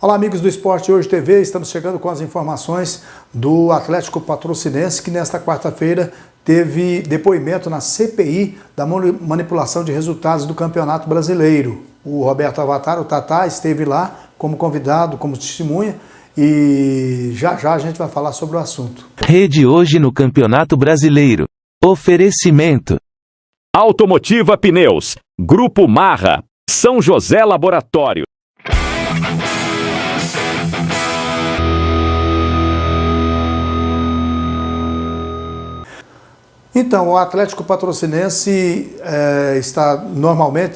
Olá, amigos do Esporte Hoje TV, estamos chegando com as informações do Atlético Patrocinense, que nesta quarta-feira teve depoimento na CPI da manipulação de resultados do Campeonato Brasileiro. O Roberto Avatar, o Tatá, esteve lá como convidado, como testemunha, e já a gente vai falar sobre o assunto. Rede Hoje no Campeonato Brasileiro. Oferecimento: Automotiva Pneus, Grupo Marra, São José Laboratório. Então, o Atlético Patrocinense está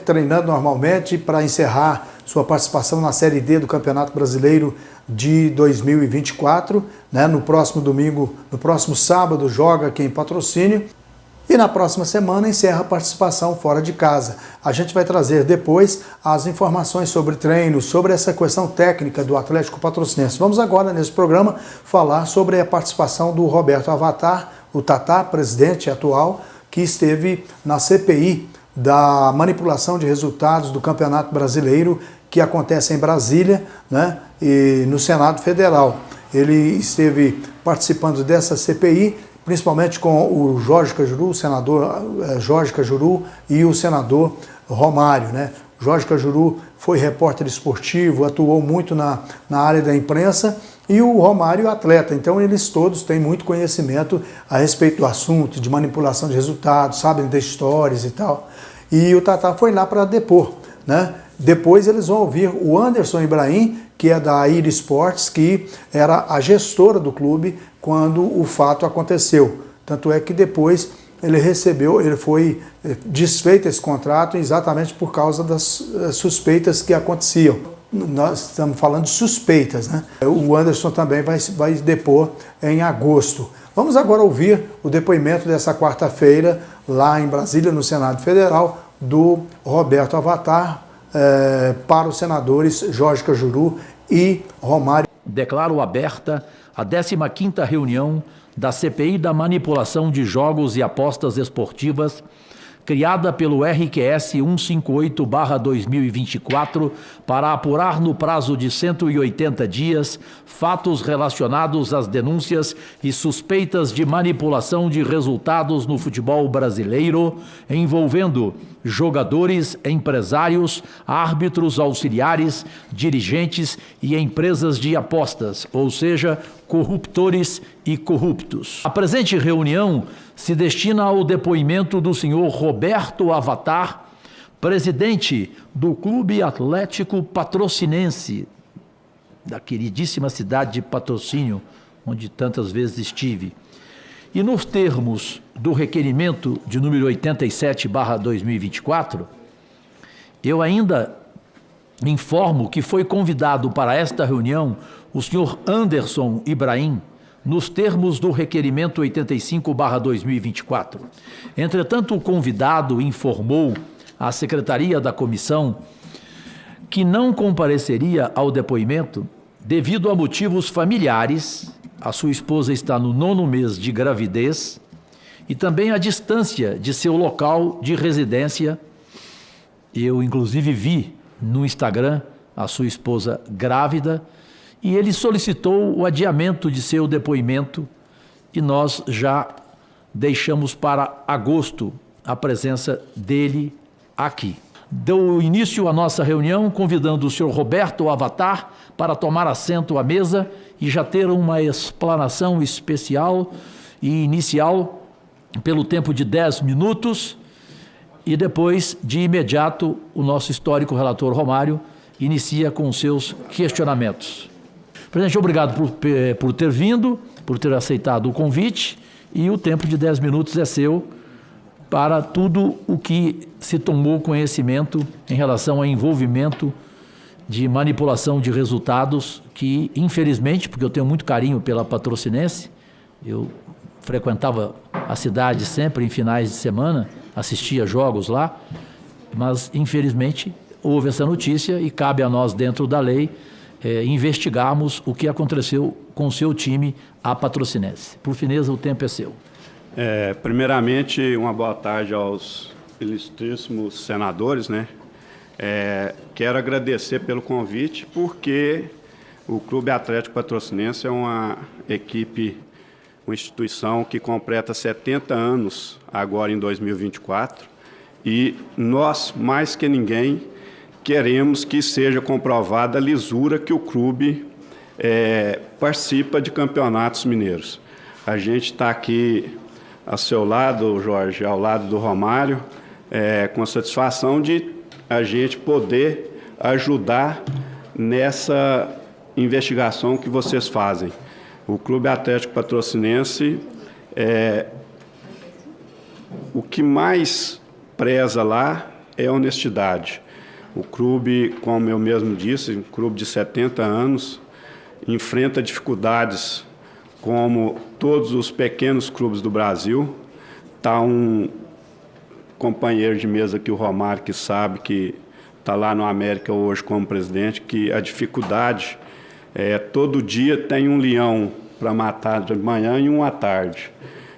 treinando normalmente para encerrar sua participação na Série D do Campeonato Brasileiro de 2024. No próximo domingo, no próximo sábado, joga aqui em Patrocínio. E na próxima semana encerra a participação fora de casa. A gente vai trazer depois as informações sobre treino, sobre essa questão técnica do Atlético Patrocinense. Vamos agora, nesse programa, falar sobre a participação do Roberto Avatar, o Tatá, presidente atual, que esteve na CPI da manipulação de resultados do Campeonato Brasileiro, que acontece em Brasília, e no Senado Federal. Ele esteve participando dessa CPI, principalmente com o Jorge Cajuru, o senador Jorge Cajuru e o senador Romário. Jorge Cajuru foi repórter esportivo, atuou muito na área da imprensa, e o Romário atleta. Então eles todos têm muito conhecimento a respeito do assunto, de manipulação de resultados, sabem das histórias e tal. E o Tatá foi lá para depor. Depois eles vão ouvir o Anderson Ibrahim, que é da Air Sports, que era a gestora do clube quando o fato aconteceu. Tanto é que depois ele foi desfeito esse contrato exatamente por causa das suspeitas que aconteciam. Nós estamos falando de suspeitas, O Anderson também vai depor em agosto. Vamos agora ouvir o depoimento dessa quarta-feira, lá em Brasília, no Senado Federal, do Roberto Avatar, para os senadores Jorge Cajuru e Romário. Declaro aberta a 15ª reunião da CPI da manipulação de jogos e apostas esportivas, criada pelo RQS 158/2024, para apurar no prazo de 180 dias fatos relacionados às denúncias e suspeitas de manipulação de resultados no futebol brasileiro, envolvendo jogadores, empresários, árbitros auxiliares, dirigentes e empresas de apostas, ou seja, corruptores e corruptos. A presente reunião se destina ao depoimento do senhor Roberto Avatar, presidente do Clube Atlético Patrocinense, da queridíssima cidade de Patrocínio, onde tantas vezes estive. E nos termos do requerimento de número 87/2024, eu ainda informo que foi convidado para esta reunião o senhor Anderson Ibrahim, nos termos do requerimento 85/2024. Entretanto, o convidado informou à secretaria da comissão que não compareceria ao depoimento devido a motivos familiares. A sua esposa está no 9º mês de gravidez e também a distância de seu local de residência. Eu, inclusive, vi no Instagram a sua esposa grávida, e ele solicitou o adiamento de seu depoimento, e nós já deixamos para agosto a presença dele aqui. Deu início à nossa reunião convidando o senhor Roberto Avatar para tomar assento à mesa e já ter uma explanação especial e inicial pelo tempo de 10 minutos, e depois, de imediato, o nosso histórico relator Romário inicia com os seus questionamentos. Presidente, obrigado por ter vindo, por ter aceitado o convite, e o tempo de 10 minutos é seu para tudo o que se tomou conhecimento em relação ao envolvimento de manipulação de resultados que, infelizmente, porque eu tenho muito carinho pela Patrocinense, eu frequentava a cidade sempre em finais de semana, assistia jogos lá, mas, infelizmente, houve essa notícia e cabe a nós, dentro da lei, investigarmos o que aconteceu com o seu time, a Patrocinense. Por fineza, o tempo é seu. Primeiramente, uma boa tarde aos ilustríssimos senadores, Quero agradecer pelo convite, porque O Clube Atlético Patrocinense é uma equipe, uma instituição que completa 70 anos agora em 2024 e nós, mais que ninguém, queremos que seja comprovada a lisura que o clube participa de campeonatos mineiros. A gente está aqui ao seu lado, Jorge, ao lado do Romário, com a satisfação de a gente poder ajudar nessa investigação que vocês fazem. O Clube Atlético Patrocinense, o que mais preza lá é a honestidade. O clube, como eu mesmo disse, um clube de 70 anos, enfrenta dificuldades como todos os pequenos clubes do Brasil. Está um companheiro de mesa aqui, o Romário, que sabe que está lá no América hoje como presidente, que a dificuldade todo dia tem um leão para matar de manhã e um à tarde.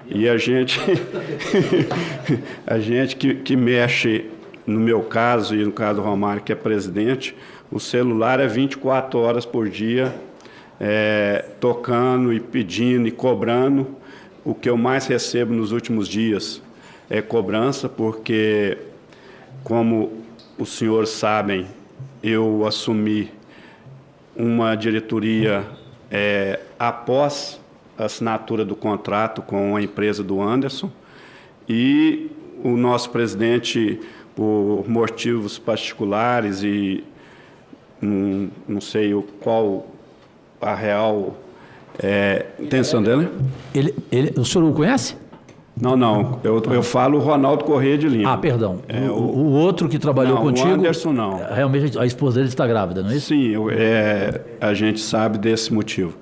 E a gente, a gente que mexe, no meu caso e no caso do Romário, que é presidente, o celular é 24 horas por dia, tocando e pedindo e cobrando. O que eu mais recebo nos últimos dias é cobrança, porque, como os senhores sabem, eu assumi uma diretoria após a assinatura do contrato com a empresa do Anderson, e o nosso presidente, por motivos particulares e não sei qual a real intenção dele. O senhor o conhece? Não, eu falo o Ronaldo Corrêa de Lima. Perdão. O outro que trabalhou contigo... O Anderson não. Realmente a esposa dele está grávida, não é isso? Sim, a gente sabe desse motivo.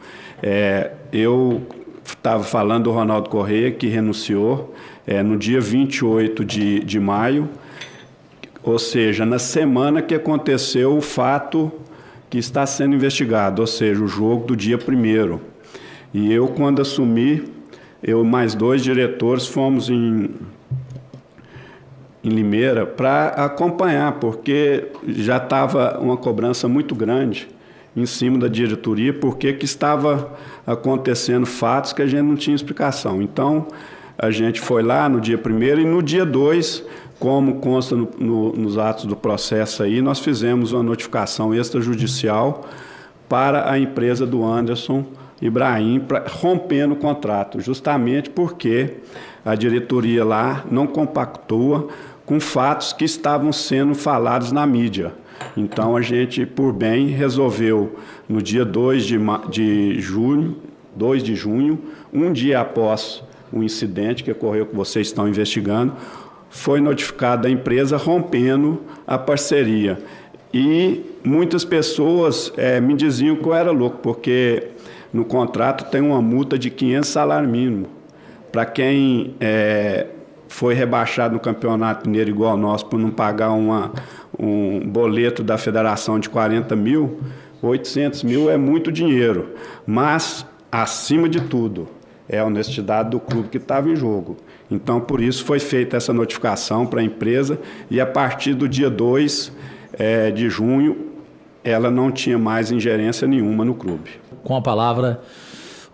Eu estava falando do Ronaldo Corrêa, que renunciou no dia 28 de maio, ou seja, na semana que aconteceu o fato que está sendo investigado, ou seja, o jogo do dia 1º. E eu, quando assumi, eu e mais 2 diretores fomos em Limeira para acompanhar, porque já estava uma cobrança muito grande em cima da diretoria, porque que estava acontecendo fatos que a gente não tinha explicação. Então, a gente foi lá no dia 1º e no dia 2, como consta nos atos do processo aí, nós fizemos uma notificação extrajudicial para a empresa do Anderson Ibrahim, rompendo o contrato, justamente porque a diretoria lá não compactua com fatos que estavam sendo falados na mídia. Então, a gente, por bem, resolveu, no dia 2 de junho, um dia após o incidente que ocorreu, que vocês estão investigando, foi notificada a empresa rompendo a parceria. E muitas pessoas me diziam que eu era louco, porque no contrato tem uma multa de 500 salário mínimo. Para quem foi rebaixado no Campeonato Mineiro igual ao nosso, por não pagar um boleto da federação de 40 mil, 800 mil é muito dinheiro. Mas, acima de tudo, é a honestidade do clube que estava em jogo. Então, por isso, foi feita essa notificação para a empresa e, a partir do dia 2 de junho, ela não tinha mais ingerência nenhuma no clube. Com a palavra,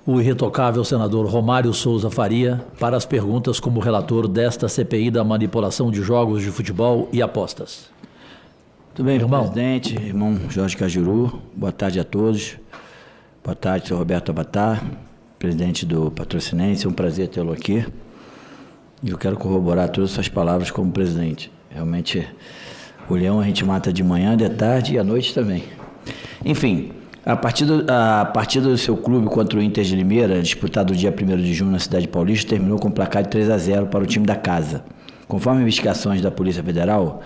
o irretocável senador Romário Souza Faria para as perguntas como relator desta CPI da manipulação de jogos de futebol e apostas. Tudo bem, irmão? Presidente, irmão Jorge Cajuru, boa tarde a todos. Boa tarde, senhor Roberto Abatar, presidente do Patrocinense, é um prazer tê-lo aqui. E eu quero corroborar todas as suas palavras como presidente. Realmente, o leão a gente mata de manhã, de tarde e à noite também. Enfim, a partida do seu clube contra o Inter de Limeira, disputada no dia 1º de junho na cidade paulista, terminou com um placar de 3-0 para o time da casa. Conforme investigações da Polícia Federal,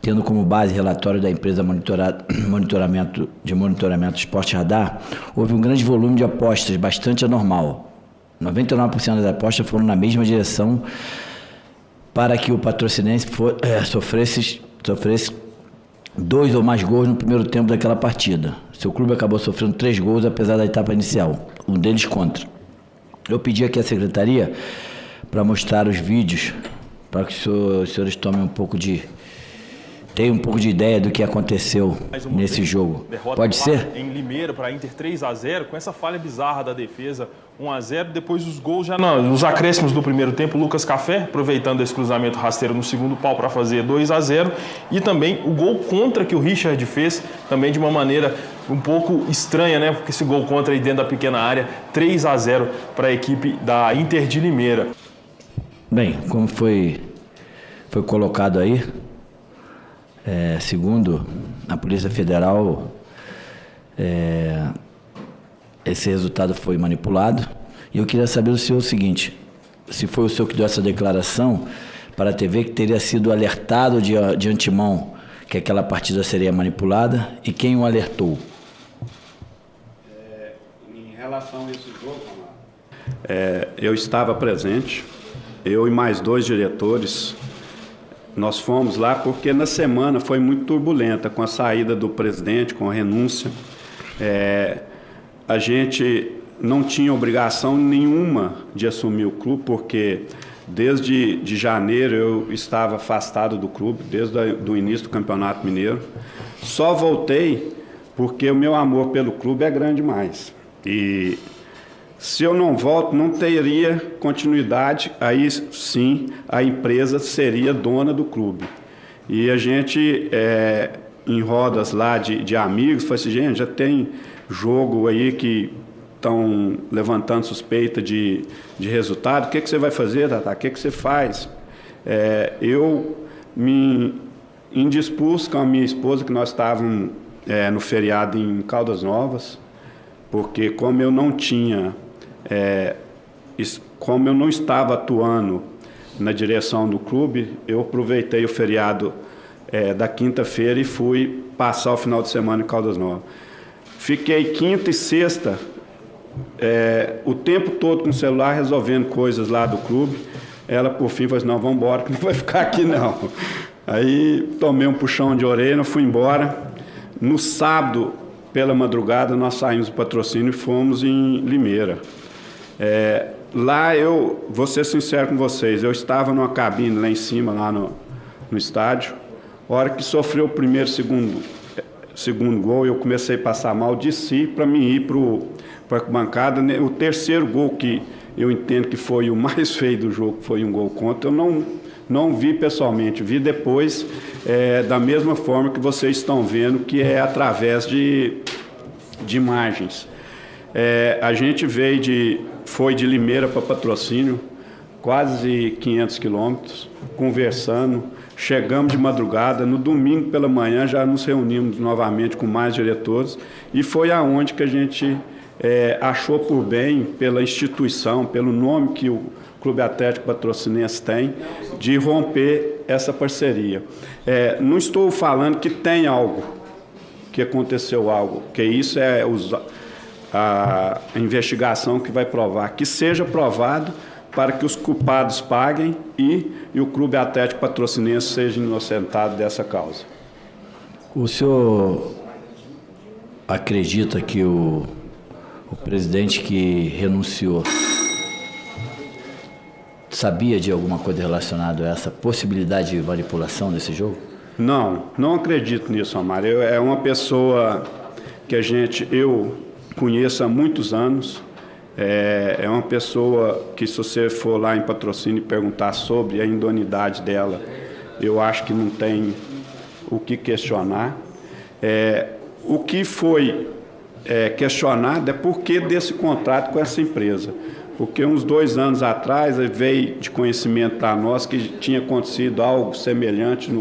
tendo como base relatório da empresa de monitoramento Esporte Radar, houve um grande volume de apostas, bastante anormal. 99% das apostas foram na mesma direção para que o Patrocinense sofresse 2 ou mais gols no primeiro tempo daquela partida. Seu clube acabou sofrendo 3 gols, apesar da etapa inicial, um deles contra. Eu pedi aqui à secretaria para mostrar os vídeos, para que os senhores tomem um pouco de tem um pouco de ideia do que aconteceu nesse jogo. Pode ser? Em Limeira para Inter 3-0, com essa falha bizarra da defesa, 1-0, depois os gols já nos acréscimos do primeiro tempo, Lucas Café, aproveitando esse cruzamento rasteiro no segundo pau para fazer 2-0, e também o gol contra que o Richard fez, também de uma maneira um pouco estranha, né? Porque esse gol contra aí dentro da pequena área, 3-0 para a equipe da Inter de Limeira. Bem, como foi colocado aí, segundo a Polícia Federal, esse resultado foi manipulado. E eu queria saber do senhor o seguinte: se foi o senhor que deu essa declaração para a TV, que teria sido alertado de antemão que aquela partida seria manipulada, e quem o alertou? Em relação a esse jogo, eu estava presente, eu e mais 2 diretores. Nós fomos lá porque na semana foi muito turbulenta, com a saída do presidente, com a renúncia. A gente não tinha obrigação nenhuma de assumir o clube, porque desde janeiro eu estava afastado do clube, desde o início do Campeonato Mineiro. Só voltei porque o meu amor pelo clube é grande demais. E se eu não volto, não teria continuidade, aí sim a empresa seria dona do clube. E a gente, em rodas lá de amigos, falou assim: gente, já tem jogo aí que estão levantando suspeita de resultado, o que você vai fazer, Tatá? O que você faz? Eu me indispus com a minha esposa, que nós estávamos no feriado em Caldas Novas, porque como eu não tinha... como eu não estava atuando na direção do clube, eu aproveitei o feriado da quinta-feira e fui passar o final de semana em Caldas Novas. Fiquei quinta e sexta o tempo todo com o celular resolvendo coisas lá do clube. Ela, por fim, falou assim: não, vamos embora, que não vai ficar aqui não. Aí tomei um puxão de orelha, fui embora. No sábado, pela madrugada, nós saímos do patrocínio e fomos em Limeira. Lá eu vou ser sincero com vocês, eu estava numa cabine lá em cima, lá no estádio. A hora que sofreu o primeiro, segundo gol, eu comecei a passar mal, desci para mim ir para a bancada. O terceiro gol, que eu entendo que foi o mais feio do jogo, foi um gol contra, eu não vi pessoalmente, vi depois, da mesma forma que vocês estão vendo, que é através de imagens. A gente foi de Limeira para Patrocínio, quase 500 quilômetros, conversando, chegamos de madrugada, no domingo pela manhã já nos reunimos novamente com mais diretores, e foi aonde que a gente achou por bem, pela instituição, pelo nome que o Clube Atlético Patrocinense tem, de romper essa parceria. Não estou falando que tem algo, que aconteceu algo, que isso é a investigação que vai provar, que seja provado para que os culpados paguem e o Clube Atlético Patrocinense seja inocentado dessa causa. O senhor acredita que o presidente que renunciou sabia de alguma coisa relacionada a essa possibilidade de manipulação desse jogo? Não acredito nisso, Amário. É uma pessoa que eu conheço há muitos anos. É uma pessoa que, se você for lá em Patrocínio e perguntar sobre a idoneidade dela, eu acho que não tem o que questionar. O que foi questionado é por que desse contrato com essa empresa. Porque uns 2 anos atrás veio de conhecimento para nós que tinha acontecido algo semelhante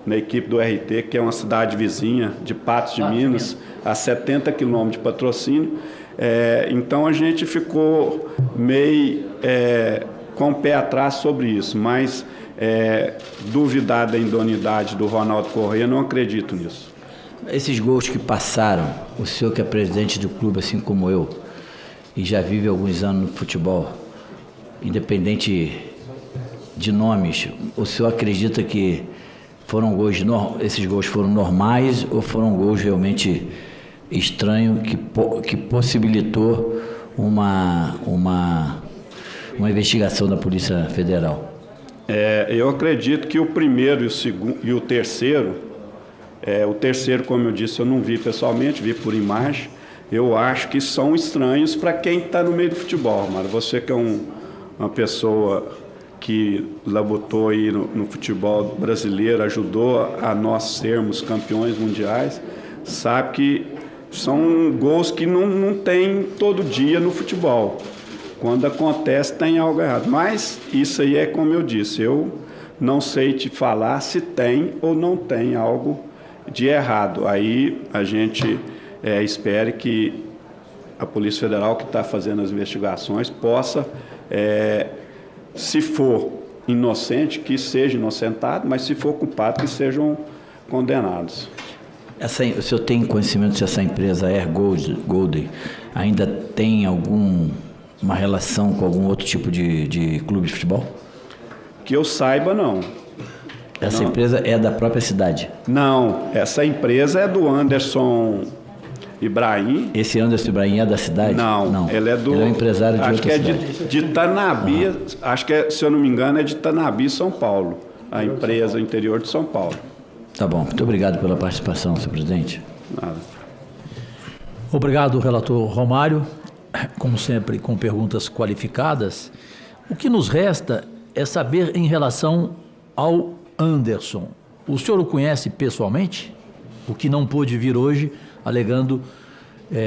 na equipe do RT, que é uma cidade vizinha de Patos de Minas, a 70 quilômetros de Patrocínio. Então a gente ficou meio com o pé atrás sobre isso, mas duvidar da idoneidade do Ronaldo Corrêa, não acredito nisso. Esses gols que passaram, o senhor que é presidente do clube, assim como eu, e já vive alguns anos no futebol, independente de nomes, o senhor acredita que foram esses gols foram normais ou foram gols realmente estranhos que possibilitou uma investigação da Polícia Federal? Eu acredito que o primeiro e o terceiro O terceiro, como eu disse, eu não vi pessoalmente, vi por imagem. Eu acho que são estranhos para quem está no meio do futebol, mas você que é uma pessoa que labutou aí no futebol brasileiro, ajudou a nós sermos campeões mundiais, sabe que são gols que não tem todo dia no futebol. Quando acontece, tem algo errado. Mas isso aí é como eu disse, eu não sei te falar se tem ou não tem algo de errado. Aí a gente espere que a Polícia Federal, que está fazendo as investigações, possa, se for inocente, que seja inocentado, mas se for culpado, que sejam condenados. O senhor tem conhecimento se essa empresa Air Golden ainda tem uma relação com algum outro tipo de clube de futebol? Que eu saiba, não. Essa empresa é da própria cidade? Não, essa empresa é do Anderson Ibrahim. Esse Anderson Ibrahim é da cidade? Não. Ele é um empresário de outra cidade. Acho que é de Tanabi, acho que, se eu não me engano, é de Tanabi, São Paulo. A empresa interior de São Paulo. Tá bom, muito obrigado pela participação, senhor presidente. Nada. Obrigado, relator Romário. Como sempre, com perguntas qualificadas. O que nos resta é saber em relação ao Anderson. O senhor o conhece pessoalmente? O que não pôde vir hoje, alegando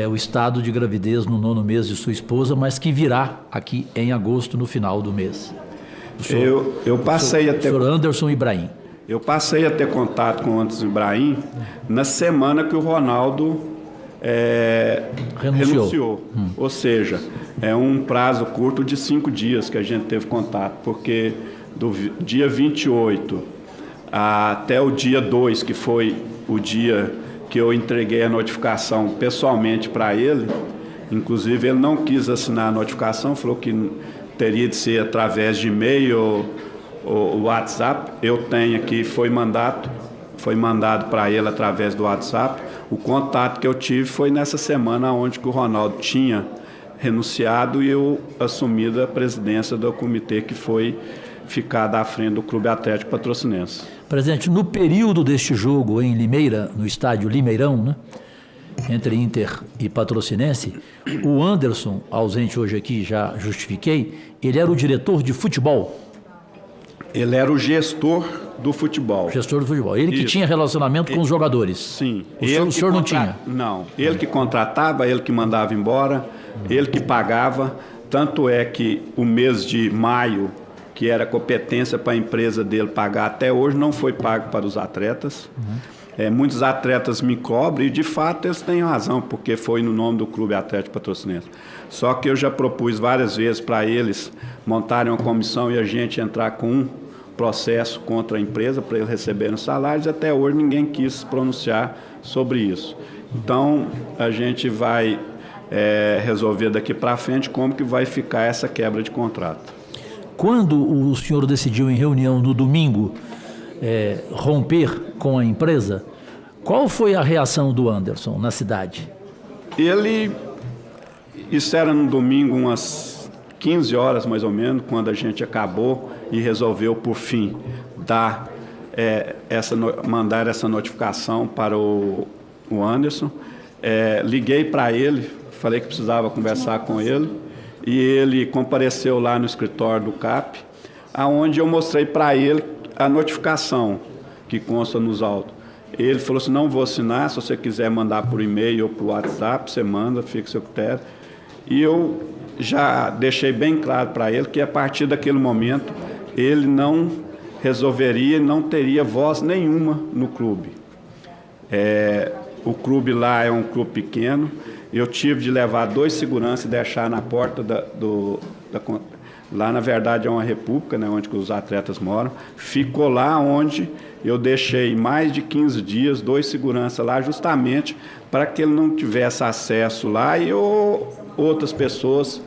o estado de gravidez no 9º mês de sua esposa, mas que virá aqui em agosto, no final do mês. Eu passei o senhor Anderson Ibrahim. Eu passei a ter contato com o Anderson Ibrahim na semana que o Ronaldo renunciou. Ou seja, é um prazo curto de 5 dias que a gente teve contato, porque do dia 28 até o dia 2, que foi o dia que eu entreguei a notificação pessoalmente para ele, inclusive ele não quis assinar a notificação, falou que teria de ser através de e-mail ou WhatsApp. Eu tenho aqui, foi mandado para ele através do WhatsApp. O contato que eu tive foi nessa semana onde que o Ronaldo tinha renunciado e eu assumi a presidência do comitê que foi ficar à frente do Clube Atlético Patrocinense. Presidente, no período deste jogo em Limeira, no estádio Limeirão, né, entre Inter e Patrocinense, o Anderson, ausente hoje aqui, já justifiquei, ele era o diretor de futebol. Ele era o gestor do futebol. Gestor do futebol. Ele que tinha relacionamento com os jogadores. Sim. O senhor não tinha? Não. Ele que contratava, ele que mandava embora, ele que pagava. Tanto é que o mês de maio, que era competência para a empresa dele pagar, até hoje não foi pago para os atletas. Muitos atletas me cobram e, de fato, eles têm razão, porque foi no nome do Clube Atlético Patrocinense. Só que eu já propus várias vezes para eles montarem uma comissão e a gente entrar com um processo contra a empresa para eles receberem os salários. Até hoje ninguém quis pronunciar sobre isso. Então, a gente vai resolver daqui para frente como que vai ficar essa quebra de contrato. Quando o senhor decidiu em reunião no domingo romper com a empresa, qual foi a reação do Anderson na cidade? Isso era no domingo, umas 15 horas mais ou menos, quando a gente acabou e resolveu, por fim, mandar essa notificação para o Anderson. Liguei para ele, falei que precisava conversar com ele, e ele compareceu lá no escritório do CAP, aonde eu mostrei para ele a notificação que consta nos autos. Ele falou assim: não vou assinar, se você quiser mandar por e-mail ou por WhatsApp, você manda, fica a seu critério. E eu já deixei bem claro para ele que a partir daquele momento ele não resolveria, não teria voz nenhuma no clube. O clube lá é um clube pequeno, eu tive de levar 2 seguranças e deixar na porta lá, na verdade, é uma república, né, onde os atletas moram. Ficou lá onde eu deixei mais de 15 dias, 2 seguranças lá, justamente para que ele não tivesse acesso lá e outras pessoas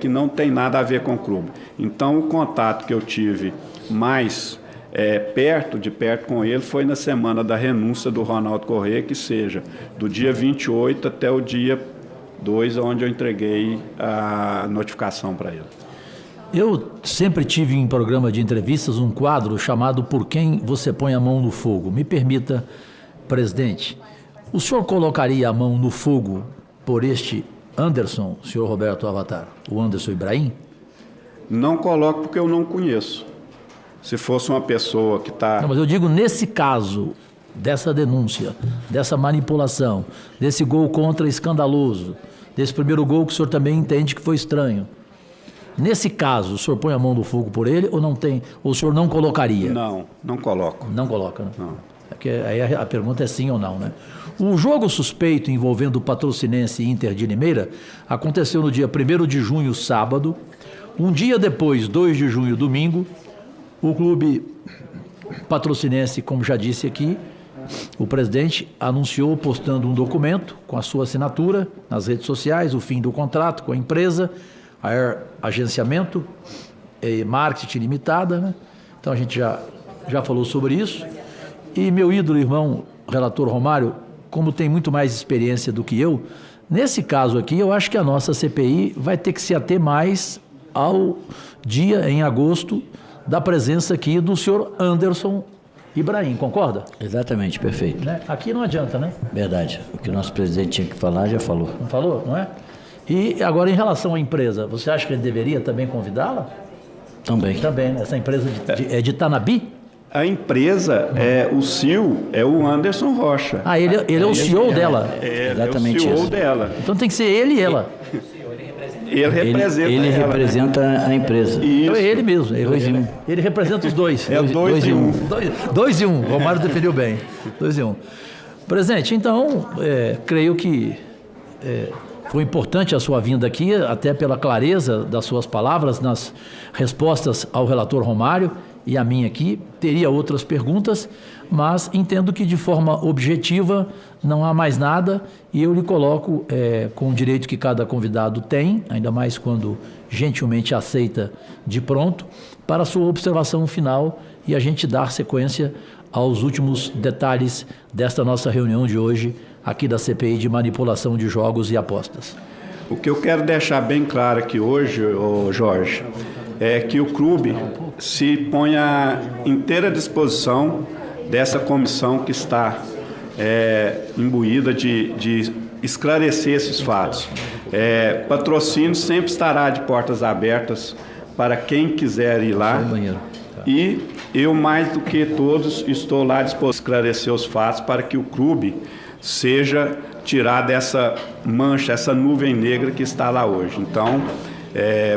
que não tem nada a ver com o clube. Então, o contato que eu tive mais de perto com ele foi na semana da renúncia do Ronaldo Corrêa, que seja do dia 28 até o dia 2, onde eu entreguei a notificação para ele. Eu sempre tive em programa de entrevistas um quadro chamado Por Quem Você Põe a Mão no Fogo. Me permita Presidente, o senhor colocaria a mão no fogo por este Anderson, senhor Roberto Avatar, o Anderson Ibrahim? Não coloco porque eu não conheço. Se fosse uma pessoa que está... Não, mas eu digo nesse caso, dessa denúncia, dessa manipulação, desse gol contra escandaloso, desse primeiro gol que o senhor também entende que foi estranho. Nesse caso, o senhor põe a mão no fogo por ele ou não tem? Ou o senhor não colocaria? Não, não coloco. Não coloca, né? Não. É porque aí a pergunta é sim ou não, né? O jogo suspeito envolvendo o Patrocinense e Inter de Limeira aconteceu no dia 1º de junho, sábado. Um dia depois, 2 de junho, domingo, o clube Patrocinense, como já disse aqui, o presidente anunciou, postando um documento com a sua assinatura nas redes sociais, o fim do contrato com a empresa, a Air Agenciamento e Marketing Limitada, né? Então a gente já falou sobre isso. E meu ídolo, irmão, relator Romário, como tem muito mais experiência do que eu, nesse caso aqui, eu acho que a nossa CPI vai ter que se ater mais ao dia, em agosto, da presença aqui do senhor Anderson Ibrahim, concorda? Exatamente, perfeito. Né? Aqui não adianta, né? Verdade. O que o nosso presidente tinha que falar, já falou. Não falou, não é? E agora, em relação à empresa, você acha que ele deveria também convidá-la? Também. Também, né? Essa empresa é de Tanabi? A empresa, o CEO, é o Anderson Rocha. Ah, ele é o CEO dela. Exatamente é o CEO isso. dela. Então tem que ser ele e ela. Ele representa Ele ela, representa a empresa. Né? Então é ele mesmo. Dois em um. Ele representa os dois. É 2 em 1. 2 e 1. O Romário definiu bem. 2 e 1. Presidente, então, creio que foi importante a sua vinda aqui, até pela clareza das suas palavras nas respostas ao relator Romário e a minha aqui. Teria outras perguntas, mas entendo que de forma objetiva não há mais nada e eu lhe coloco com o direito que cada convidado tem, ainda mais quando gentilmente aceita de pronto, para a sua observação final e a gente dar sequência aos últimos detalhes desta nossa reunião de hoje aqui da CPI de manipulação de jogos e apostas. O que eu quero deixar bem claro aqui hoje, Jorge, é que o clube se põe à inteira disposição dessa comissão que está imbuída de esclarecer esses fatos. Patrocínio sempre estará de portas abertas para quem quiser ir lá. E eu, mais do que todos, estou lá disposto a esclarecer os fatos para que o clube seja tirado dessa mancha, essa nuvem negra que está lá hoje. Então,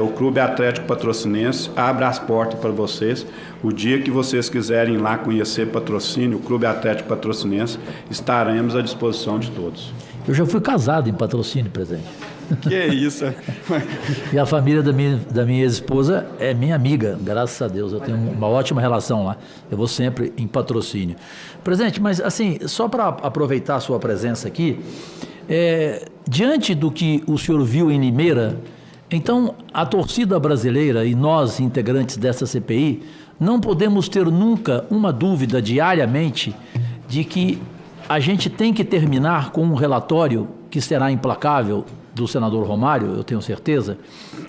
o Clube Atlético Patrocinense abre as portas para vocês. O dia que vocês quiserem ir lá conhecer Patrocínio, o Clube Atlético Patrocinense, estaremos à disposição de todos. Eu já fui casado em Patrocínio, presidente. Que é isso? E a família da minha ex-esposa é minha amiga, graças a Deus. Eu tenho uma ótima relação lá. Eu vou sempre em Patrocínio. Presidente, mas assim, só para aproveitar a sua presença aqui, diante do que o senhor viu em Limeira, então a torcida brasileira e nós, integrantes dessa CPI, não podemos ter nunca uma dúvida diariamente de que a gente tem que terminar com um relatório que será implacável do senador Romário, eu tenho certeza,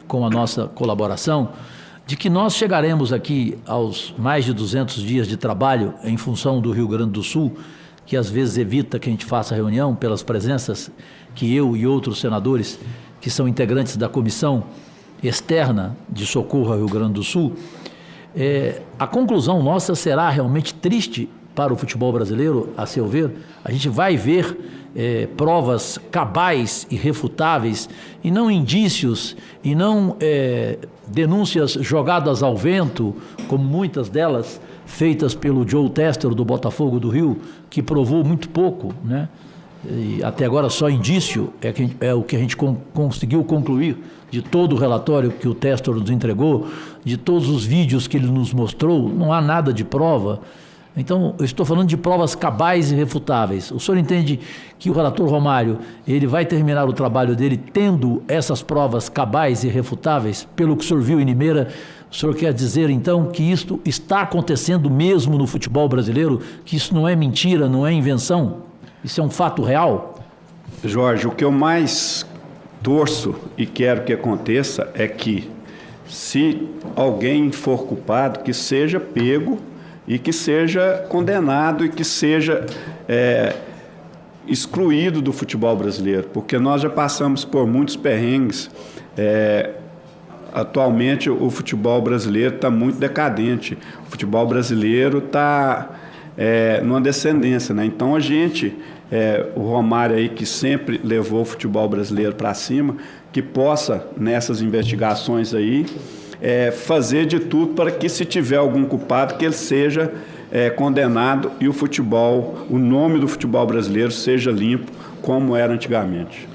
com a nossa colaboração, de que nós chegaremos aqui aos mais de 200 dias de trabalho em função do Rio Grande do Sul, que às vezes evita que a gente faça reunião pelas presenças que eu e outros senadores que são integrantes da comissão externa de socorro ao Rio Grande do Sul, a conclusão nossa será realmente triste para o futebol brasileiro, a seu ver. A gente vai ver provas cabais e refutáveis, e não indícios, e não denúncias jogadas ao vento, como muitas delas feitas pelo Joe Tester do Botafogo do Rio, que provou muito pouco, né? E até agora só indício é o que a gente conseguiu concluir de todo o relatório que o Tester nos entregou, de todos os vídeos que ele nos mostrou, não há nada de prova. Então, eu estou falando de provas cabais e refutáveis. O senhor entende que o relator Romário, ele vai terminar o trabalho dele tendo essas provas cabais e refutáveis, pelo que o senhor viu em Limeira? O senhor quer dizer, então, que isto está acontecendo mesmo no futebol brasileiro, que isso não é mentira, não é invenção? Isso é um fato real? Jorge, o que eu mais torço e quero que aconteça é que, se alguém for culpado, que seja pego e que seja condenado e que seja excluído do futebol brasileiro, porque nós já passamos por muitos perrengues. Atualmente o futebol brasileiro está muito decadente, o futebol brasileiro está numa descendência, né? Então a gente, o Romário aí que sempre levou o futebol brasileiro para cima, que possa nessas investigações aí fazer de tudo para que, se tiver algum culpado, que ele seja condenado e o nome do futebol brasileiro seja limpo como era antigamente.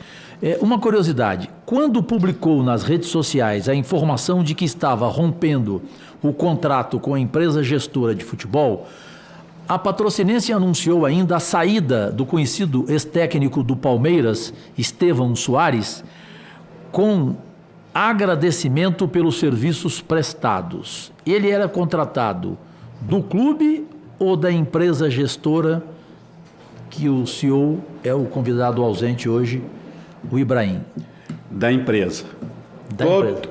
Uma curiosidade, quando publicou nas redes sociais a informação de que estava rompendo o contrato com a empresa gestora de futebol, a Patrocinense anunciou ainda a saída do conhecido ex-técnico do Palmeiras, Estevão Soares, com agradecimento pelos serviços prestados. Ele era contratado do clube ou da empresa gestora, que o CEO é o convidado ausente hoje, o Ibrahim? Da empresa. Da empresa.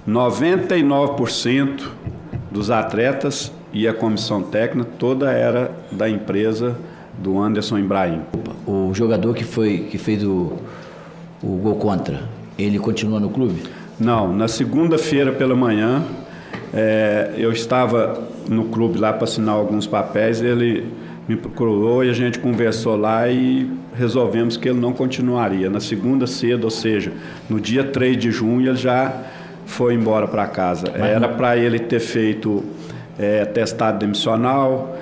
99% dos atletas e a comissão técnica toda era da empresa do Anderson Ibrahim. O jogador que fez o gol contra, ele continua no clube? Não, na segunda-feira pela manhã, eu estava no clube lá para assinar alguns papéis, ele me procurou e a gente conversou lá e resolvemos que ele não continuaria. Na segunda cedo, ou seja, no dia 3 de junho, ele já foi embora para casa. Era para ele ter feito testado demissional,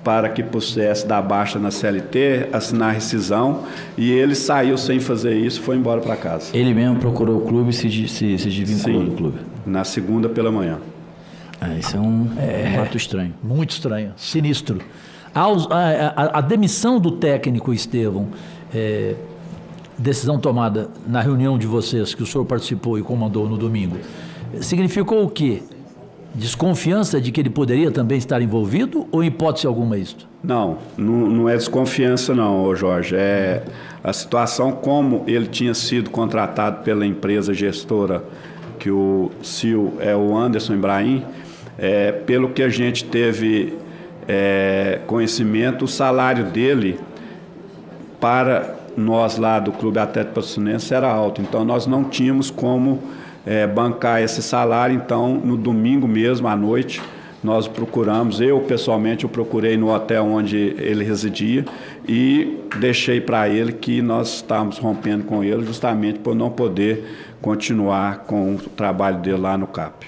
para que pudesse dar baixa na CLT, assinar rescisão, e ele saiu sem fazer isso e foi embora para casa. Ele mesmo procurou o clube e se desvinculou do clube? Na segunda pela manhã. Isso é um fato estranho. Muito estranho, sinistro. A demissão do técnico Estevão, decisão tomada na reunião de vocês, que o senhor participou e comandou no domingo, significou o quê? Desconfiança de que ele poderia também estar envolvido ou hipótese alguma isto? Não é desconfiança não, Jorge. A situação como ele tinha sido contratado pela empresa gestora, que o CEO é o Anderson Ibrahim, pelo que a gente teve conhecimento, o salário dele para nós lá do Clube Atlético Patrocinense era alto, então nós não tínhamos como bancar esse salário. Então no domingo mesmo à noite nós procuramos, pessoalmente eu procurei no hotel onde ele residia e deixei para ele que nós estávamos rompendo com ele justamente por não poder continuar com o trabalho dele lá no CAP.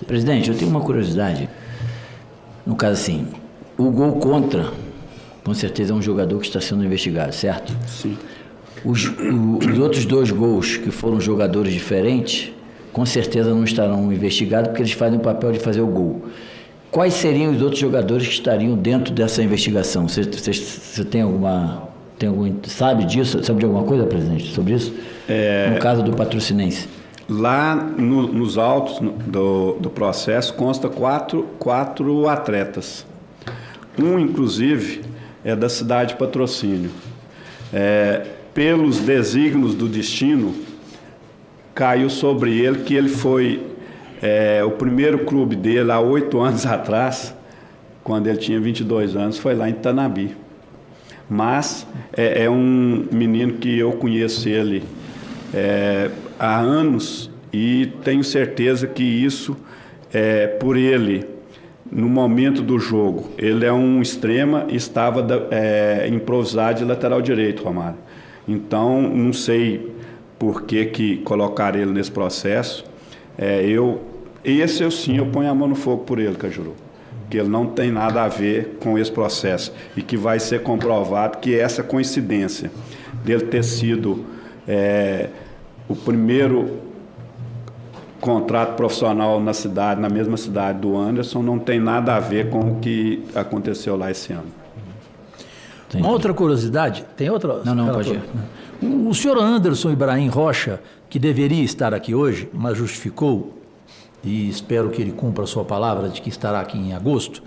Presidente, eu tenho uma curiosidade. No caso assim, o gol contra, com certeza é um jogador que está sendo investigado, certo? Sim. Os outros 2 gols que foram jogadores diferentes, com certeza não estarão investigados porque eles fazem o papel de fazer o gol. Quais seriam os outros jogadores que estariam dentro dessa investigação? Você tem sabe disso? Sabe de alguma coisa, presidente, sobre isso? No caso do Patrocinense. Lá nos autos do processo consta quatro atletas. Um, inclusive, é da cidade de Patrocínio. Pelos desígnios do destino, caiu sobre ele que ele foi o primeiro clube dele há 8 anos atrás, quando ele tinha 22 anos, foi lá em Tanabi. Mas é um menino que eu conheço ele há anos e tenho certeza que isso por ele, no momento do jogo, ele é um extrema e estava improvisado de lateral direito, Romário. Então, não sei por que colocar ele nesse processo. Eu ponho a mão no fogo por ele, Cajuru, que ele não tem nada a ver com esse processo e que vai ser comprovado que essa coincidência dele ter sido o primeiro contrato profissional na mesma cidade do Anderson, não tem nada a ver com o que aconteceu lá esse ano. Uma outra curiosidade, tem outra? Não, pode ir. O senhor Anderson Ibrahim Rocha, que deveria estar aqui hoje, mas justificou, e espero que ele cumpra a sua palavra de que estará aqui em agosto,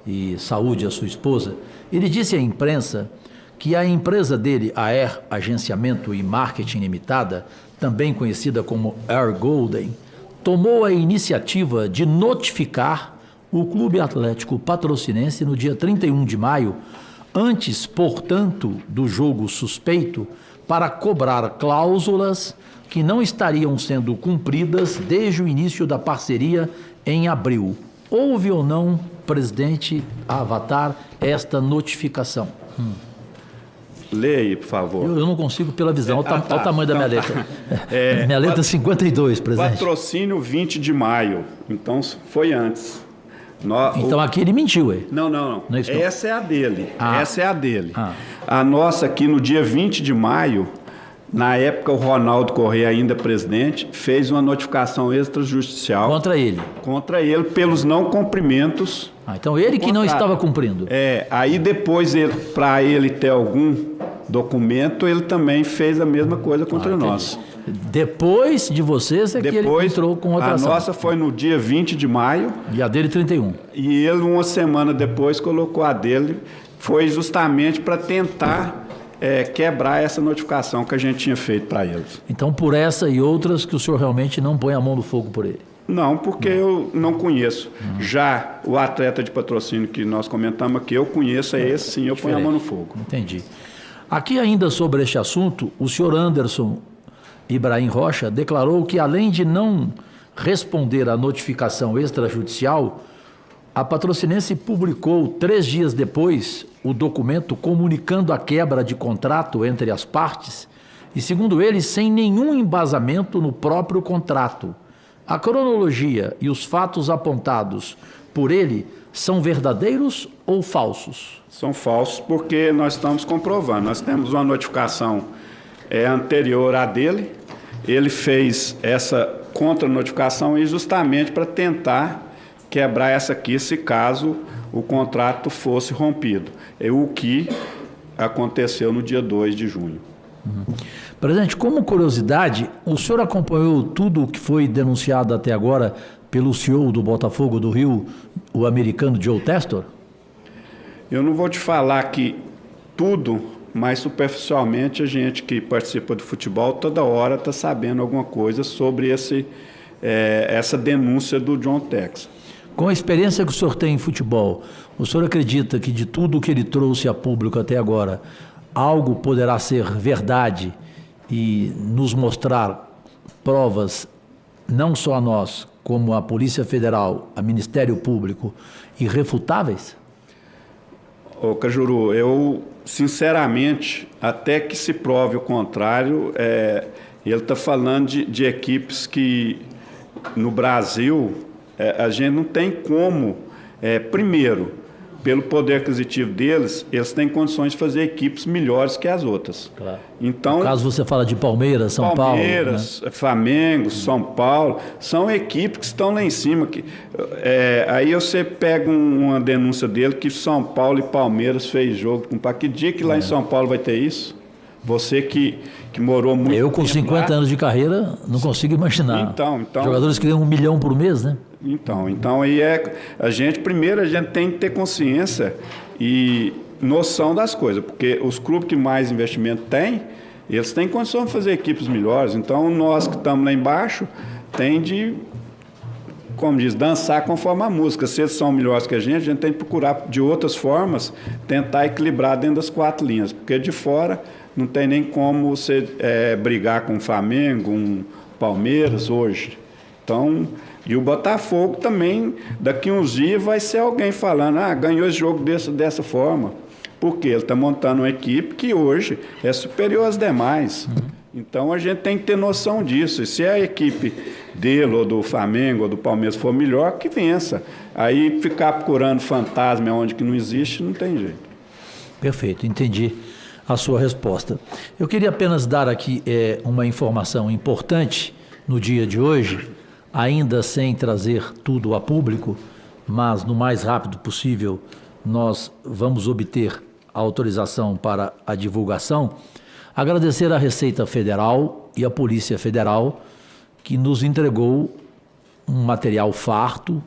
e saúde a sua esposa, ele disse à imprensa que a empresa dele, a Air Agenciamento e Marketing Limitada, também conhecida como Air Golden, tomou a iniciativa de notificar o Clube Atlético Patrocinense, no dia 31 de maio, antes, portanto, do jogo suspeito, para cobrar cláusulas que não estariam sendo cumpridas desde o início da parceria em abril. Houve ou não, presidente Avatar, esta notificação? Leia aí, por favor. Eu não consigo pela visão. Olha o tamanho da minha letra. Minha letra é 52, presidente. Patrocínio 20 de maio. Então, foi antes. Então, aqui ele mentiu, hein? Não. Não é isso, não? Essa é a dele. Essa é a dele. Ah. A nossa aqui, no dia 20 de maio, na época o Ronaldo Corrêa, ainda presidente, fez uma notificação extrajudicial. Contra ele? Contra ele, pelos não cumprimentos. Então ele que não estava cumprindo. Aí depois, para ele ter algum documento, ele também fez a mesma coisa contra nós. Depois de vocês é que ele entrou com outra ação. A nossa foi no dia 20 de maio. E a dele 31. E ele, uma semana depois, colocou a dele. Foi justamente para tentar quebrar essa notificação que a gente tinha feito para eles. Então, por essa e outras que o senhor realmente não põe a mão no fogo por ele? Não, porque eu não conheço. Já o atleta de patrocínio que nós comentamos aqui, eu conheço, esse sim, eu ponho a mão no fogo. Entendi. Aqui ainda sobre este assunto, o senhor Anderson Ibrahim Rocha declarou que, além de não responder à notificação extrajudicial, a Patrocinense publicou 3 dias depois o documento comunicando a quebra de contrato entre as partes e, segundo ele, sem nenhum embasamento no próprio contrato. A cronologia e os fatos apontados por ele são verdadeiros ou falsos? São falsos porque nós estamos comprovando. Nós temos uma notificação anterior à dele. Ele fez essa contra-notificação e justamente para tentar quebrar essa aqui, se caso o contrato fosse rompido. É o que aconteceu no dia 2 de junho. Presidente, como curiosidade, o senhor acompanhou tudo o que foi denunciado até agora pelo CEO do Botafogo do Rio, o americano Joe Testor? Eu não vou te falar que tudo, mas superficialmente a gente que participa do futebol toda hora está sabendo alguma coisa sobre essa denúncia do John Textor. Com a experiência que o senhor tem em futebol, o senhor acredita que de tudo o que ele trouxe a público até agora, algo poderá ser verdade e nos mostrar provas, não só a nós, como a Polícia Federal, a Ministério Público, irrefutáveis? Ô Cajuru, eu sinceramente, até que se prove o contrário, ele está falando de equipes que no Brasil a gente não tem como, primeiro, pelo poder aquisitivo deles, eles têm condições de fazer equipes melhores que as outras. Claro. Então, no caso você fala de Palmeiras, São Paulo. Palmeiras, né? Flamengo, São Paulo, são equipes que estão lá em cima. Aí você pega uma denúncia dele que São Paulo e Palmeiras fez jogo com que dia que lá em São Paulo vai ter isso? Você que morou muito tempo. Eu com 50 lá, anos de carreira não consigo imaginar. Então, jogadores que ganham 1 milhão por mês, né? Então aí primeiro a gente tem que ter consciência e noção das coisas, porque os clubes que mais investimento têm, eles têm condição de fazer equipes melhores. Então nós que estamos lá embaixo tem de, como diz, dançar conforme a música. Se eles são melhores que a gente tem que procurar de outras formas tentar equilibrar dentro das 4 linhas, porque de fora não tem nem como você brigar com o Flamengo, um Palmeiras hoje. Então, e o Botafogo também, daqui uns dias vai ser alguém falando, ganhou esse jogo dessa forma. Porque ele está montando uma equipe que hoje é superior às demais. Então a gente tem que ter noção disso. E se a equipe dele, ou do Flamengo, ou do Palmeiras for melhor, que vença. Aí ficar procurando fantasma onde que não existe, não tem jeito. Perfeito, entendi a sua resposta. Eu queria apenas dar aqui uma informação importante no dia de hoje, ainda sem trazer tudo a público, mas no mais rápido possível nós vamos obter a autorização para a divulgação. Agradecer à Receita Federal e à Polícia Federal que nos entregou um material farto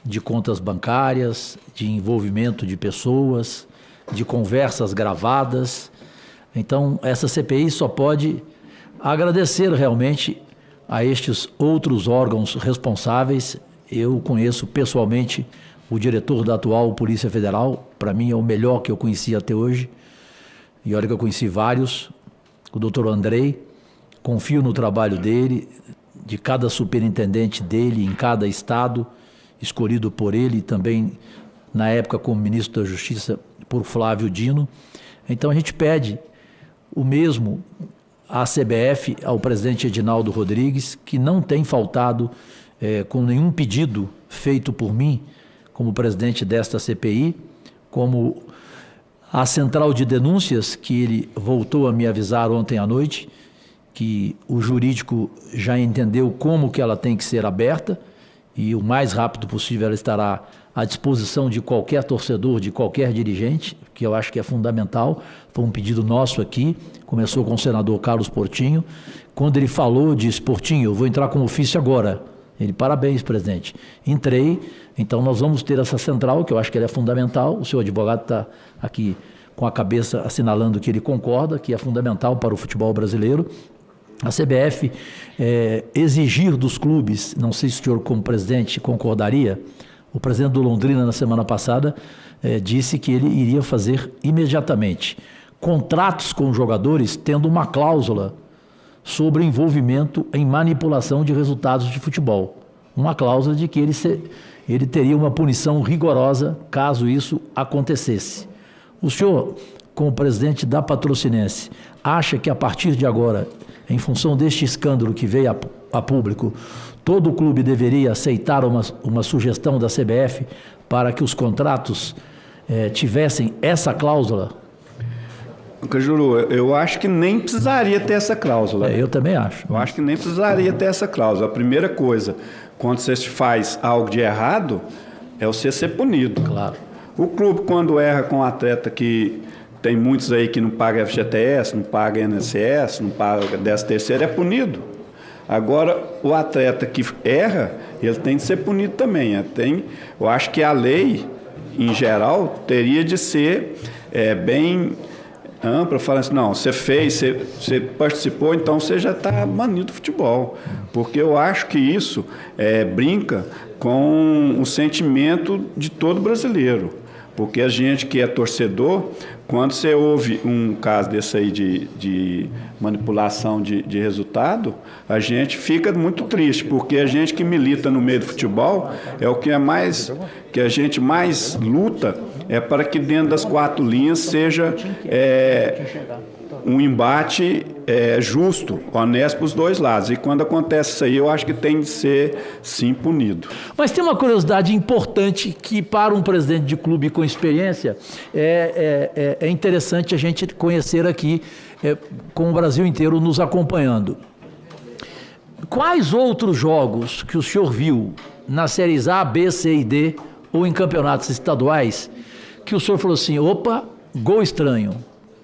de contas bancárias, de envolvimento de pessoas, de conversas gravadas. Então, essa CPI só pode agradecer realmente a estes outros órgãos responsáveis eu conheço pessoalmente o diretor da atual Polícia Federal, para mim é o melhor que eu conheci até hoje, e olha que eu conheci vários, o doutor Andrei, confio no trabalho dele, de cada superintendente dele em cada estado, escolhido por ele e também na época como ministro da Justiça por Flávio Dino. Então a gente pede o mesmo à CBF, ao presidente Edinaldo Rodrigues, que não tem faltado com nenhum pedido feito por mim como presidente desta CPI, como a central de denúncias, que ele voltou a me avisar ontem à noite, que o jurídico já entendeu como que ela tem que ser aberta e o mais rápido possível ela estará à disposição de qualquer torcedor, de qualquer dirigente, que eu acho que é fundamental. Foi um pedido nosso aqui, começou com o senador Carlos Portinho. Quando ele falou, disse: Portinho, eu vou entrar com ofício agora. Ele: parabéns, presidente. Entrei, então nós vamos ter essa central, que eu acho que ela é fundamental. O seu advogado está aqui com a cabeça assinalando que ele concorda, que é fundamental para o futebol brasileiro. A CBF exigir dos clubes, não sei se o senhor como presidente concordaria, o presidente do Londrina na semana passada disse que ele iria fazer imediatamente contratos com os jogadores tendo uma cláusula sobre envolvimento em manipulação de resultados de futebol. Uma cláusula de que ele teria uma punição rigorosa caso isso acontecesse. O senhor, como presidente da Patrocinense, acha que a partir de agora, em função deste escândalo que veio a público, todo o clube deveria aceitar uma sugestão da CBF para que os contratos tivessem essa cláusula? Cajuru, eu acho que nem precisaria ter essa cláusula. Eu também acho. Eu acho que nem precisaria ter essa cláusula. A primeira coisa, quando você faz algo de errado, é você ser punido. Claro. O clube, quando erra com um atleta que tem muitos aí que não paga FGTS, não paga INSS, não paga 13º, é punido. Agora, o atleta que erra, ele tem de ser punido também. Eu acho que a lei, em geral, teria de ser bem ampla, falando assim: não, você fez, você participou, então você já está banido do futebol. Porque eu acho que isso brinca com o sentimento de todo brasileiro. Porque a gente que é torcedor, quando você ouve um caso desse aí de manipulação de resultado, a gente fica muito triste, porque a gente que milita no meio do futebol é o que a gente mais luta, é para que dentro das quatro linhas seja um embate justo, honesto para os dois lados. E quando acontece isso aí, eu acho que tem de ser, sim, punido. Mas tem uma curiosidade importante que, para um presidente de clube com experiência, é interessante a gente conhecer aqui, com o Brasil inteiro nos acompanhando. Quais outros jogos que o senhor viu nas séries A, B, C e D, ou em campeonatos estaduais, que o senhor falou assim: opa, gol estranho?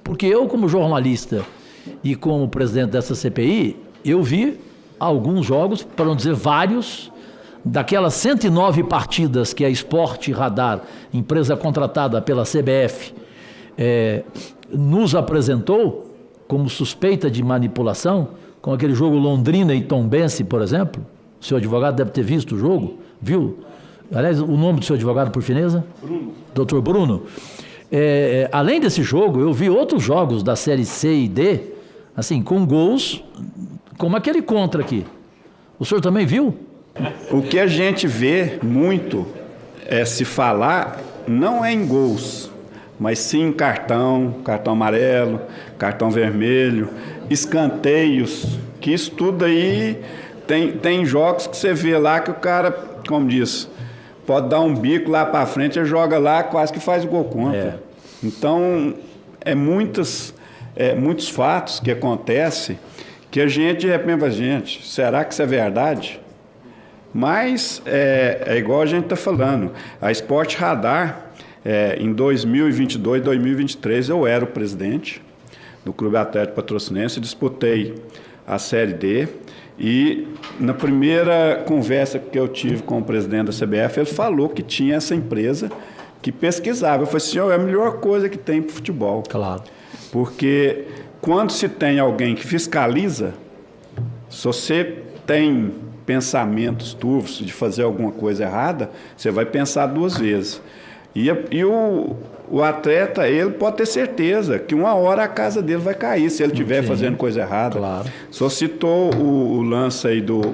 Porque eu, como jornalista e como presidente dessa CPI, eu vi alguns jogos, para não dizer vários, daquelas 109 partidas que a Sport Radar, empresa contratada pela CBF, nos apresentou como suspeita de manipulação, com aquele jogo Londrina e Tombense, por exemplo. O seu advogado deve ter visto o jogo, viu? Aliás, o nome do seu advogado, por fineza? Bruno. Doutor Bruno. Além desse jogo, eu vi outros jogos da série C e D, assim, com gols como aquele contra aqui. O senhor também viu? O que a gente vê muito se falar não é em gols, mas sim em cartão amarelo, cartão vermelho, escanteios, que isso tudo aí tem jogos que você vê lá que o cara, como diz, pode dar um bico lá para frente, ele joga lá, quase que faz o gol contra. Então, muitos fatos que acontecem que a gente, de repente, fala: gente, será que isso é verdade? Mas é igual a gente está falando. A Sport Radar, em 2022, 2023, eu era o presidente do Clube Atlético Patrocinense, disputei a Série D. E na primeira conversa que eu tive com o presidente da CBF, ele falou que tinha essa empresa que pesquisava. Eu falei: senhor, é a melhor coisa que tem para o futebol. Claro. Porque quando se tem alguém que fiscaliza, se você tem pensamentos turvos de fazer alguma coisa errada, você vai pensar 2 vezes. E o atleta, ele pode ter certeza que uma hora a casa dele vai cair se ele estiver fazendo coisa errada. Claro. Só citou o lance aí do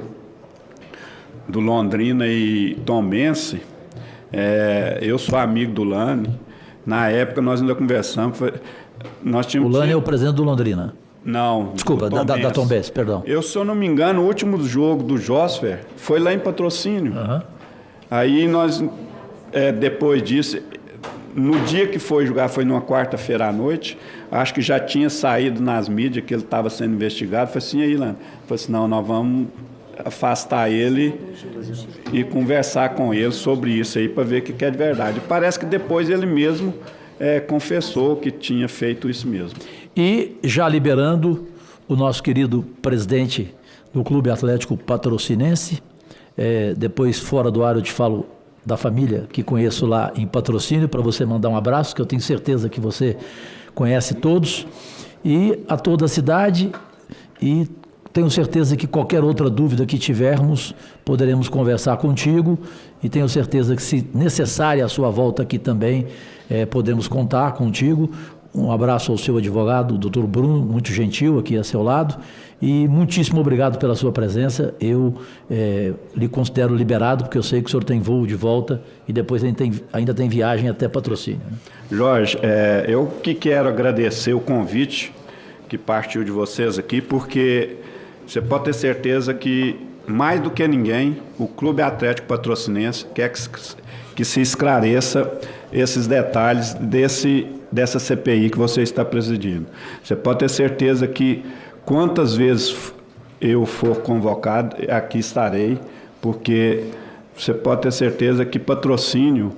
Londrina e Tombense. Eu sou amigo do Lani. Na época nós ainda conversamos. Nós tínhamos... O Lani é o presidente do Londrina. Não. Desculpa, da Tombense, perdão. Se eu não me engano, o último jogo do Josfer foi lá em Patrocínio. Uhum. Aí nós, depois disso, no dia que foi jogar, foi numa quarta-feira à noite, acho que já tinha saído nas mídias que ele estava sendo investigado. Falei assim, aí, Lani? Falei assim, não, nós vamos afastar ele e conversar com ele sobre isso aí para ver o que é de verdade. Parece que depois ele mesmo confessou que tinha feito isso mesmo. E já liberando o nosso querido presidente do Clube Atlético Patrocinense, depois fora do ar eu te falo da família que conheço lá em Patrocínio, para você mandar um abraço, que eu tenho certeza que você conhece todos, e a toda a cidade, e tenho certeza que qualquer outra dúvida que tivermos, poderemos conversar contigo, e tenho certeza que, se necessária a sua volta aqui também, podemos contar contigo. Um abraço ao seu advogado, o doutor Bruno, muito gentil aqui a seu lado, e muitíssimo obrigado pela sua presença. Eu lhe considero liberado, porque eu sei que o senhor tem voo de volta e depois ainda tem viagem até Patrocínio. Né? Jorge, eu que quero agradecer o convite que partiu de vocês aqui, porque você pode ter certeza que, mais do que ninguém, o Clube Atlético Patrocinense quer que se esclareça esses detalhes dessa CPI que você está presidindo. Você pode ter certeza que, quantas vezes eu for convocado, aqui estarei, porque você pode ter certeza que Patrocínio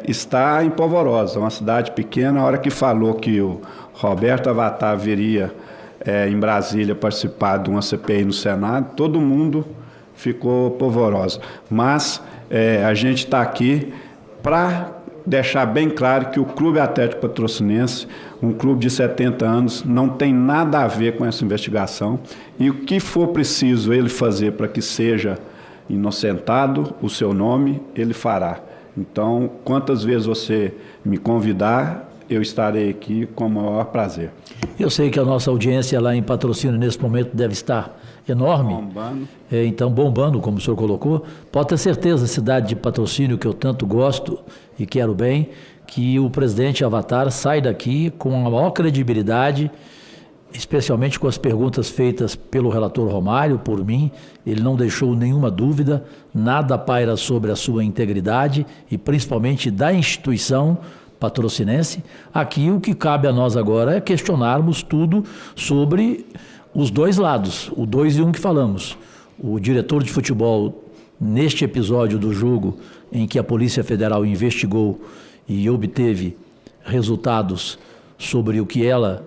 está em Polvorosa, uma cidade pequena. A hora que falou que o Roberto Avatar viria em Brasília participar de uma CPI no Senado, todo mundo ficou polvorosa. Mas a gente está aqui para deixar bem claro que o Clube Atlético Patrocinense, um clube de 70 anos, não tem nada a ver com essa investigação, e o que for preciso ele fazer para que seja inocentado o seu nome, ele fará. Então, quantas vezes você me convidar, eu estarei aqui com o maior prazer. Eu sei que a nossa audiência lá em Patrocínio nesse momento deve estar enorme. Bombando. Então, bombando, como o senhor colocou. Pode ter certeza, a cidade de Patrocínio, que eu tanto gosto e quero bem, que o presidente Avatar sai daqui com a maior credibilidade, especialmente com as perguntas feitas pelo relator Romário, por mim. Ele não deixou nenhuma dúvida, nada paira sobre a sua integridade e principalmente da instituição patrocinense. Aqui o que cabe a nós agora é questionarmos tudo sobre os dois lados, o 2 e 1 que falamos. O diretor de futebol, neste episódio do jogo em que a Polícia Federal investigou e obteve resultados sobre o que ela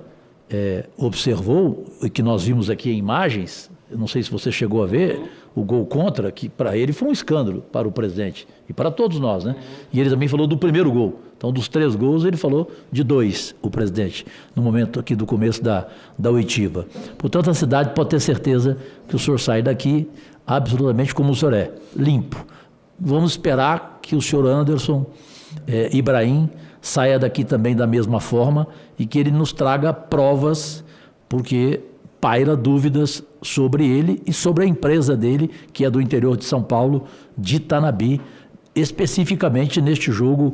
observou, e que nós vimos aqui em imagens, eu não sei se você chegou a ver, o gol contra, que para ele foi um escândalo, para o presidente e para todos nós, né? E ele também falou do primeiro gol. Então, dos 3 gols, ele falou de 2, o presidente, no momento aqui do começo da oitiva. Portanto, a cidade pode ter certeza que o senhor sai daqui absolutamente como o senhor é, limpo. Vamos esperar que o senhor Anderson Ibrahim saia daqui também da mesma forma e que ele nos traga provas, porque paira dúvidas sobre ele e sobre a empresa dele, que é do interior de São Paulo, de Tanabi, especificamente neste jogo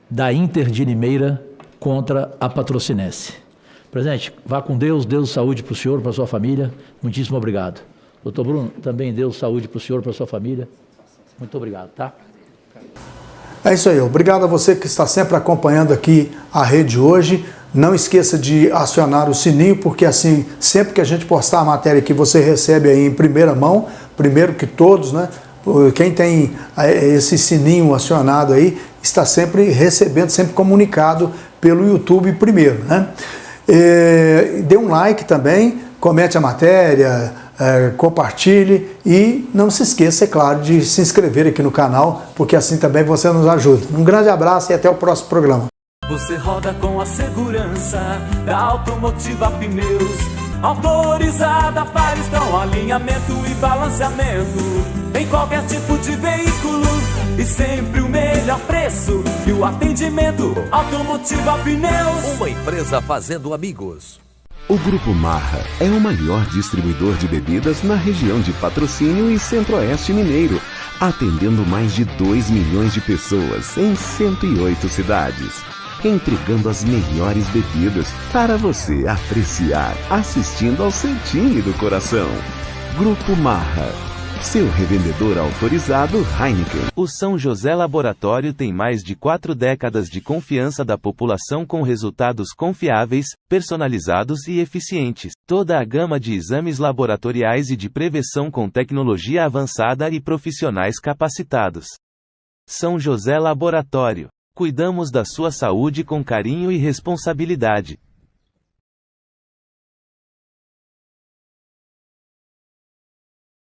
da Inter de Limeira contra a Patrocinense. Presidente, vá com Deus, Deus saúde para o senhor, para a sua família. Muitíssimo obrigado. Doutor Bruno, também Deus saúde para o senhor, para a sua família. Muito obrigado, tá? É isso aí. Obrigado a você que está sempre acompanhando aqui a rede hoje. Não esqueça de acionar o sininho, porque assim, sempre que a gente postar a matéria aqui, você recebe aí em primeira mão, primeiro que todos, né? Quem tem esse sininho acionado aí, está sempre recebendo, sempre comunicado pelo YouTube primeiro, né? Dê um like também, comente a matéria, compartilhe e não se esqueça, é claro, de se inscrever aqui no canal, porque assim também você nos ajuda. Um grande abraço e até o próximo programa. Você roda com a segurança da Automotiva Pneus. Autorizada para estão, alinhamento e balanceamento em qualquer tipo de veículo. E sempre o melhor preço e o atendimento. Automotiva Pneus, uma empresa fazendo amigos. O Grupo Marra é o maior distribuidor de bebidas na região de Patrocínio e Centro-Oeste Mineiro, atendendo mais de 2 milhões de pessoas em 108 cidades, entregando as melhores bebidas para você apreciar, assistindo ao seu time do coração. Grupo Marra, seu revendedor autorizado Heineken. O São José Laboratório tem mais de 4 décadas de confiança da população com resultados confiáveis, personalizados e eficientes. Toda a gama de exames laboratoriais e de prevenção com tecnologia avançada e profissionais capacitados. São José Laboratório. Cuidamos da sua saúde com carinho e responsabilidade.